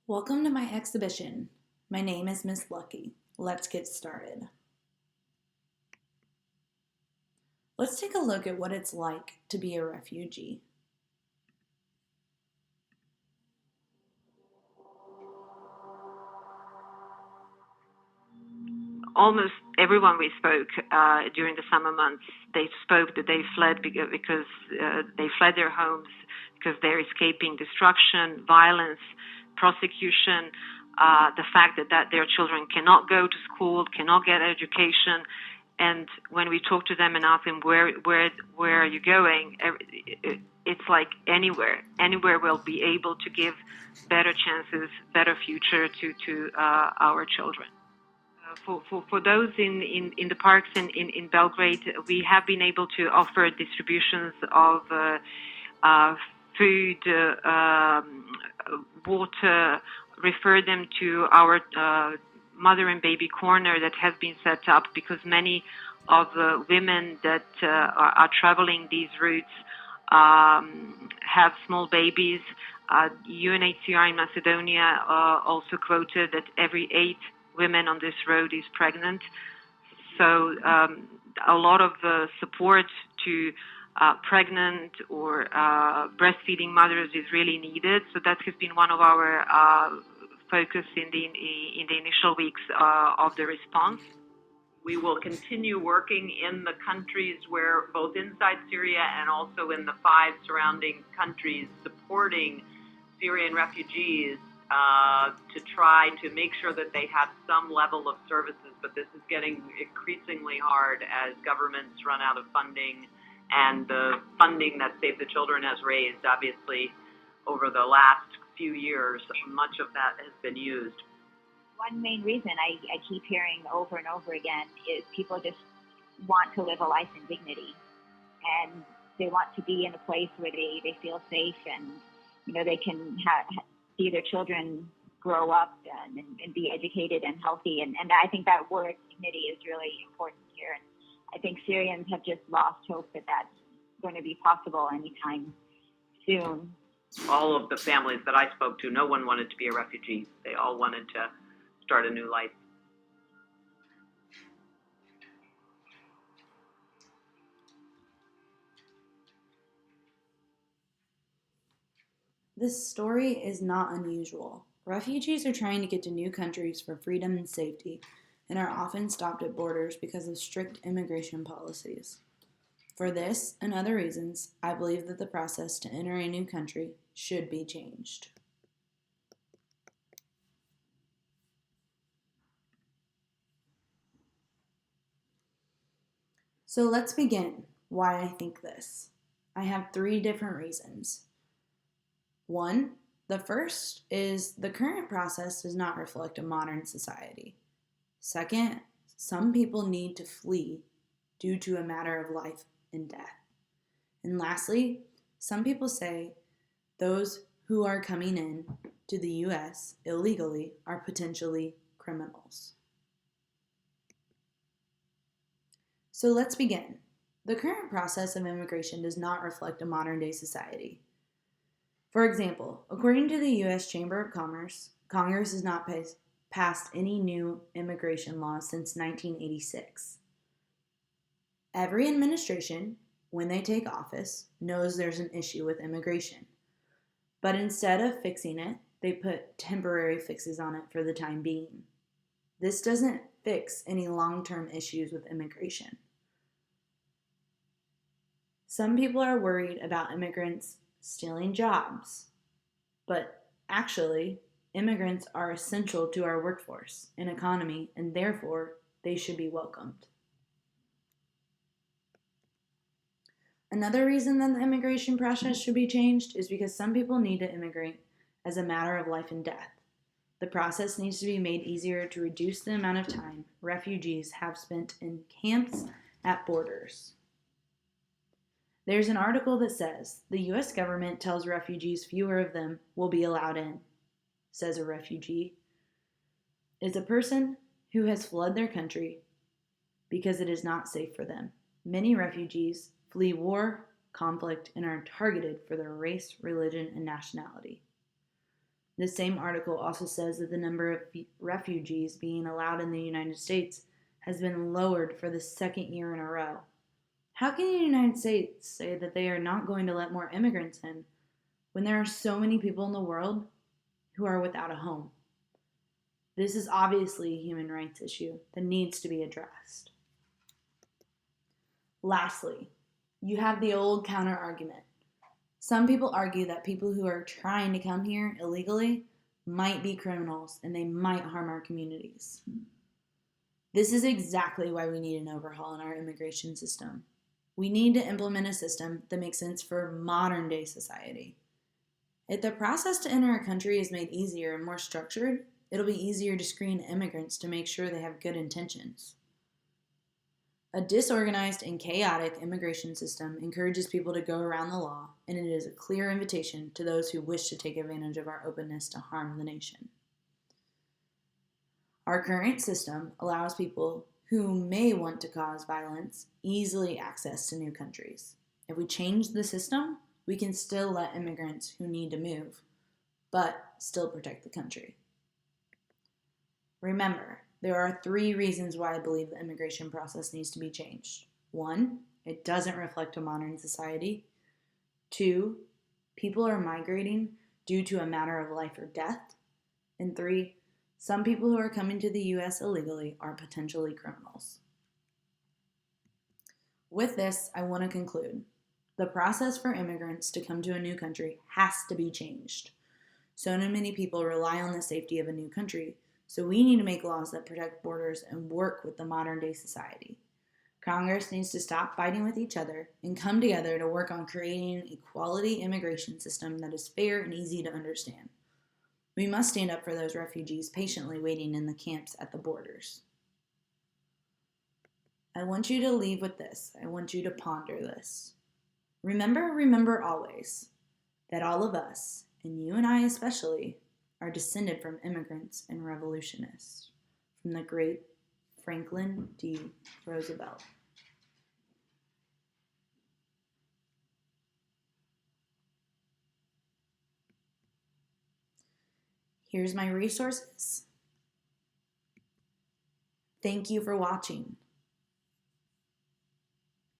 Welcome to my exhibition. My name is Miss Lucky. Let's get started. Let's take a look at what it's like to be a refugee. Almost everyone we spoke during the summer months, they spoke that they fled because they fled their homes because they're escaping destruction, violence, prosecution, the fact that their children cannot go to school, cannot get education. And when we talk to them and ask them where are you going, it's like anywhere we'll be able to give better chances, better future to our children. For those in the parks in Belgrade, we have been able to offer distributions of food, water, refer them to our mother and baby corner that has been set up because many of the women that are traveling these routes have small babies. UNHCR in Macedonia also quoted that every 8 women on this road is pregnant. So a lot of support to pregnant or breastfeeding mothers is really needed. So that has been one of our focus in the initial weeks of the response. We will continue working in the countries where both inside Syria and also in the 5 surrounding countries supporting Syrian refugees to try to make sure that they have some level of services, but this is getting increasingly hard as governments run out of funding, and the funding that Save the Children has raised, obviously, over the last few years, much of that has been used. One main reason I keep hearing over and over again is people just want to live a life in dignity, and they want to be in a place where they feel safe and they can see their children grow up and be educated and healthy. And I think that word dignity is really important here. And I think Syrians have just lost hope that that's going to be possible anytime soon. All of the families that I spoke to, no one wanted to be a refugee. They all wanted to start a new life. This story is not unusual. Refugees are trying to get to new countries for freedom and safety and are often stopped at borders because of strict immigration policies. For this and other reasons, I believe that the process to enter a new country should be changed. So let's begin why I think this. I have 3 different reasons. 1, the first is the current process does not reflect a modern society. Second, some people need to flee due to a matter of life and death. And lastly, some people say those who are coming in to the U.S. illegally are potentially criminals. So let's begin. The current process of immigration does not reflect a modern day society. For example, according to the U.S. Chamber of Commerce, Congress has not passed any new immigration laws since 1986. Every administration, when they take office, knows there's an issue with immigration. But instead of fixing it, they put temporary fixes on it for the time being. This doesn't fix any long-term issues with immigration. Some people are worried about immigrants stealing jobs, but actually, immigrants are essential to our workforce and economy, and therefore, they should be welcomed. Another reason that the immigration process should be changed is because some people need to immigrate as a matter of life and death. The process needs to be made easier to reduce the amount of time refugees have spent in camps at borders. There's an article that says the U.S. government tells refugees fewer of them will be allowed in. Says a refugee is a person who has fled their country because it is not safe for them. Many refugees flee war, conflict, and are targeted for their race, religion, and nationality. The same article also says that the number of refugees being allowed in the United States has been lowered for the second year in a row. How can the United States say that they are not going to let more immigrants in when there are so many people in the world who are without a home? This is obviously a human rights issue that needs to be addressed. Lastly, you have the old counter argument. Some people argue that people who are trying to come here illegally might be criminals and they might harm our communities. This is exactly why we need an overhaul in our immigration system. We need to implement a system that makes sense for modern day society. If the process to enter a country is made easier and more structured, it'll be easier to screen immigrants to make sure they have good intentions. A disorganized and chaotic immigration system encourages people to go around the law, and it is a clear invitation to those who wish to take advantage of our openness to harm the nation. Our current system allows people who may want to cause violence easily access to new countries. If we change the system, we can still let immigrants who need to move, but still protect the country. Remember, there are 3 reasons why I believe the immigration process needs to be changed. 1, it doesn't reflect a modern society. 2, people are migrating due to a matter of life or death. And 3, some people who are coming to the U.S. illegally are potentially criminals. With this, I want to conclude. The process for immigrants to come to a new country has to be changed. So many people rely on the safety of a new country, so we need to make laws that protect borders and work with the modern day society. Congress needs to stop fighting with each other and come together to work on creating an equality immigration system that is fair and easy to understand. We must stand up for those refugees patiently waiting in the camps at the borders. I want you to leave with this. I want you to ponder this. Remember always that all of us, and you and I especially, are descended from immigrants and revolutionists, from the great Franklin D. Roosevelt. Here's my resources. Thank you for watching.